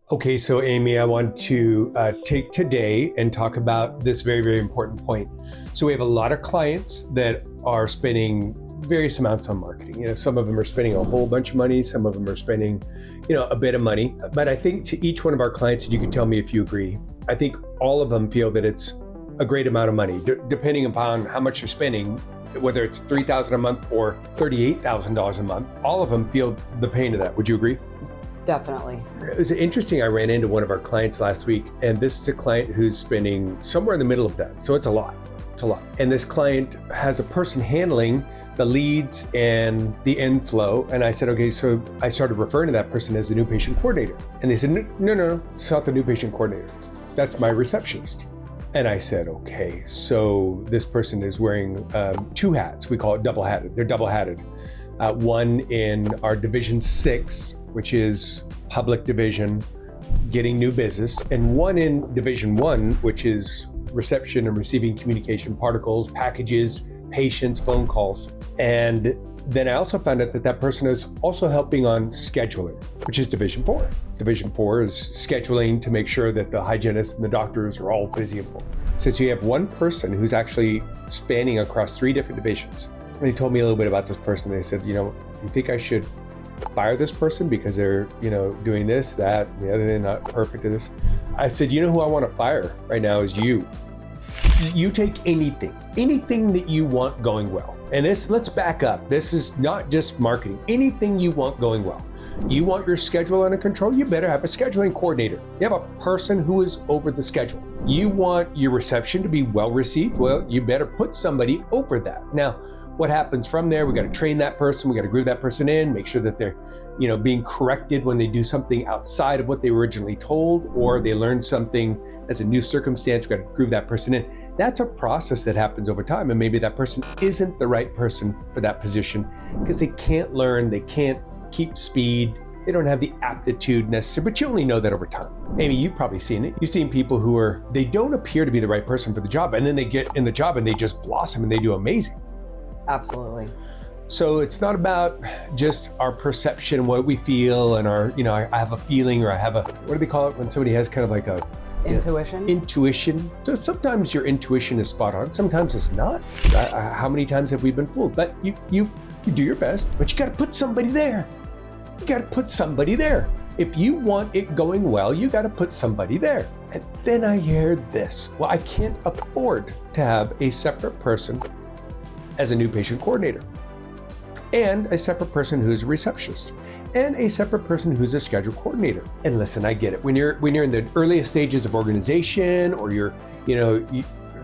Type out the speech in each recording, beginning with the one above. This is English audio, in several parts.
Okay, so Amy, I want to take today and talk about this very, very important point. So we have a lot of clients that are spending various amounts on marketing. Some of them are spending a whole bunch of money, some of them are spending, a bit of money. But I think to each one of our clients, and you can tell me if you agree, I think all of them feel that it's a great amount of money, depending upon how much you're spending, whether it's $3,000 a month or $38,000 a month. All of them feel the pain of that. Would you agree? Definitely. It was interesting. I ran into one of our clients last week, and this is a client who's spending somewhere in the middle of that. So it's a lot. It's a lot. And this client has a person handling the leads and the inflow. And I said, okay, so I started referring to that person as the new patient coordinator. And they said, no, it's not the new patient coordinator. That's my receptionist. And I said, okay, so this person is wearing two hats. We call it double-hatted. They're double-hatted. One in our Division 6, which is public division, getting new business, and one in Division 1, which is reception and receiving communication, particles, packages, patients, phone calls. And then I also found out that that person is also helping on scheduling, which is Division 4. Division 4 is scheduling to make sure that the hygienists and the doctors are all visible. So you have one person who's actually spanning across 3 different divisions. And they told me a little bit about this person. They said, you think I should fire this person because they're, doing this, that, and the other thing, not perfect at this? I said, who I want to fire right now is you. You take anything that you want going well. And let's back up. This is not just marketing. Anything you want going well. You want your schedule under control, you better have a scheduling coordinator. You have a person who is over the schedule. You want your reception to be well received, well, you better put somebody over that. Now, what happens from there? We got to train that person. We got to groove that person in, make sure that they're, being corrected when they do something outside of what they were originally told, or they learn something as a new circumstance. We got to groove that person in. That's a process that happens over time. And maybe that person isn't the right person for that position because they can't learn, they can't keep speed, they don't have the aptitude necessary, but you only know that over time. Amy, you've probably seen it. You've seen people who they don't appear to be the right person for the job, and then they get in the job and they just blossom and they do amazing. Absolutely. So it's not about just our perception, what we feel, and our, I have a feeling, or I have what do they call it when somebody has kind of like a intuition? Intuition. So sometimes your intuition is spot on, sometimes it's not. How many times have we been fooled? But you do your best, but you got to put somebody there. You got to put somebody there. If you want it going well, you got to put somebody there. And then I heard this. Well, I can't afford to have a separate person as a new patient coordinator, and a separate person who's a receptionist, and a separate person who's a schedule coordinator. And listen, I get it. When you're in the earliest stages of organization, or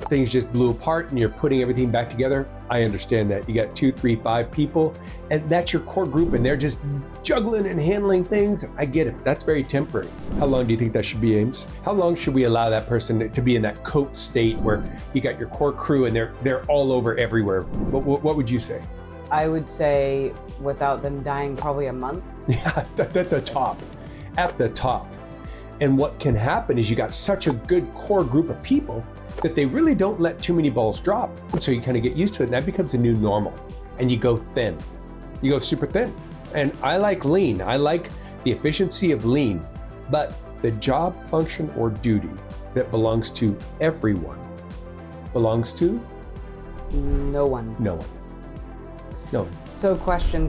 things just blew apart and you're putting everything back together, I understand that. You got 2, 3, 5 people, and that's your core group, and they're just juggling and handling things. I get it. That's very temporary. How long do you think that should be, Ames? How long should we allow that person to be in that coat state where you got your core crew and they're all over everywhere? What would you say? I would say, without them dying, probably a month. Yeah, at the top. At the top. And what can happen is you got such a good core group of people that they really don't let too many balls drop. And so you kind of get used to it, and that becomes a new normal. And you go thin. You go super thin. And I like lean. I like the efficiency of lean. But the job, function, or duty that belongs to everyone belongs to? No one. No one. No one. So question,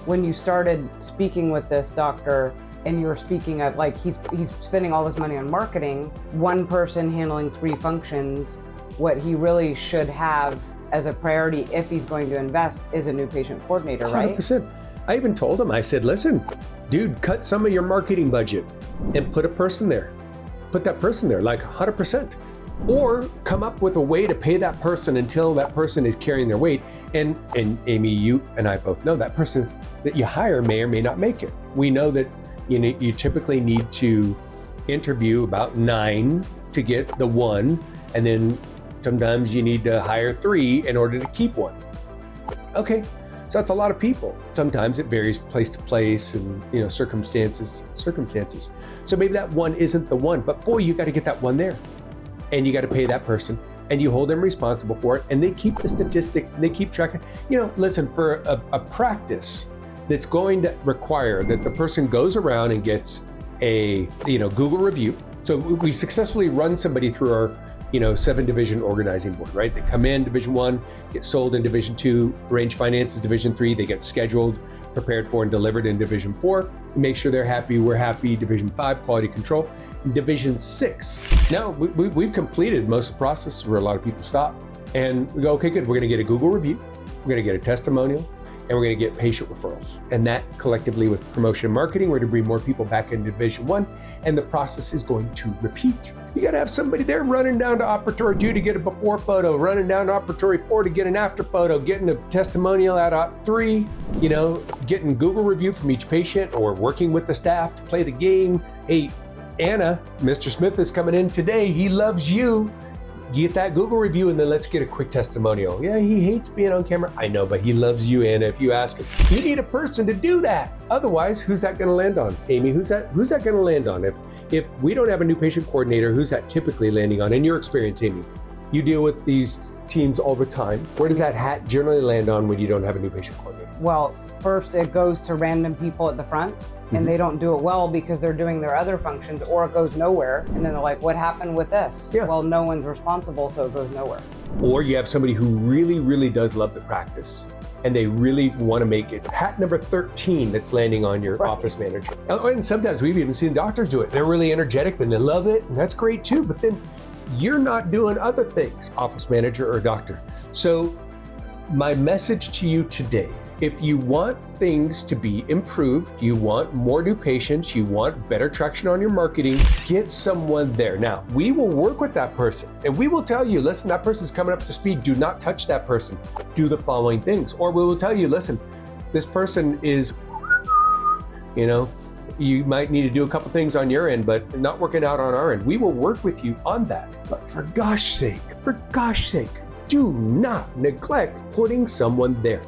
when you started speaking with this doctor, and you were speaking of he's spending all this money on marketing, one person handling 3 functions, what he really should have as a priority if he's going to invest is a new patient coordinator, right? 100%. I even told him, I said, listen, dude, cut some of your marketing budget and put a person there. Put that person there, 100%. Or come up with a way to pay that person until that person is carrying their weight. And Amy, you and I both know that person that you hire may or may not make it. We know that you typically need to interview about 9 to get the 1, and then sometimes you need to hire 3 in order to keep 1. Okay, so that's a lot of people. Sometimes it varies place to place and circumstances. So maybe that 1 isn't the one, but boy, you got to get that 1 there, and you got to pay that person, and you hold them responsible for it, and they keep the statistics and they keep track. Listen, for a practice that's going to require that the person goes around and gets a Google review. So we successfully run somebody through our 7-division organizing board, right? They come in Division 1, get sold in Division 2, arrange finances Division 3, they get scheduled, prepared for, and delivered in Division 4. Make sure they're happy, we're happy. Division 5, quality control. In Division 6, now we've completed most of the process where a lot of people stop. And we go, okay, good, we're gonna get a Google review, we're gonna get a testimonial, and we're gonna get patient referrals. And that collectively with promotion and marketing, we're gonna bring more people back into Division 1, and the process is going to repeat. You gotta have somebody there running down to Operatory 2 to get a before photo, running down to Operatory 4 to get an after photo, getting a testimonial at Op 3, getting Google review from each patient, or working with the staff to play the game. Hey, Anna, Mr. Smith is coming in today, he loves you. Get that Google review, and then let's get a quick testimonial. Yeah, he hates being on camera. I know, but he loves you, Anna. If you ask him, you need a person to do that. Otherwise, who's that going to land on? Amy, who's that going to land on? If we don't have a new patient coordinator, who's that typically landing on? In your experience, Amy, you deal with these teams all the time. Where does that hat generally land on when you don't have a new patient coordinator? Well, first it goes to random people at the front, and they don't do it well because they're doing their other functions, or it goes nowhere. And then they're like, what happened with this? Yeah. Well, no one's responsible, so it goes nowhere. Or you have somebody who really, really does love the practice, and they really want to make it. Hat number 13 that's landing on your office manager. And sometimes we've even seen doctors do it. They're really energetic and they love it, and that's great too. But then you're not doing other things, office manager or doctor. So my message to you today, if you want things to be improved, you want more new patients, you want better traction on your marketing, get someone there. Now, we will work with that person and we will tell you, listen, that person's coming up to speed. Do not touch that person. Do the following things. Or we will tell you, listen, this person is, you might need to do a couple things on your end, but not working out on our end. We will work with you on that. But for gosh sake, do not neglect putting someone there.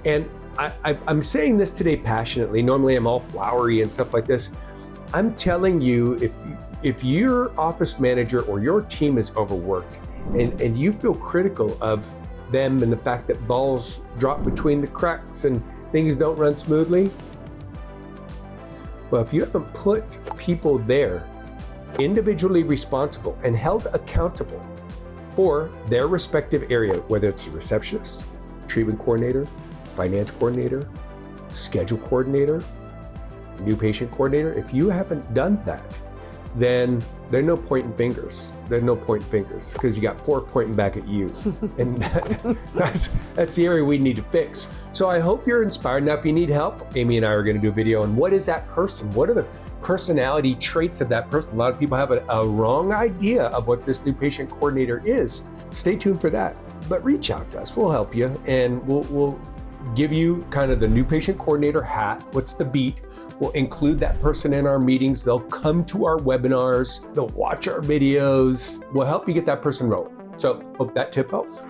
And I'm saying this today passionately. Normally I'm all flowery and stuff like this. I'm telling you, if your office manager or your team is overworked and you feel critical of them and the fact that balls drop between the cracks and things don't run smoothly, well, if you haven't put people there individually responsible and held accountable for their respective area, whether it's a receptionist, treatment coordinator, finance coordinator, schedule coordinator, new patient coordinator, if you haven't done that, then there's no pointing fingers. There's no pointing fingers because you got 4 pointing back at you. And that's the area we need to fix. So I hope you're inspired. Now, if you need help, Amy and I are going to do a video on what is that person? What are the personality traits of that person? A lot of people have a wrong idea of what this new patient coordinator is. Stay tuned for that. But reach out to us. We'll help you, and we'll give you kind of the new patient coordinator hat. What's the beat? We'll include that person in our meetings. They'll come to our webinars. They'll watch our videos. We'll help you get that person rolling. So hope that tip helps.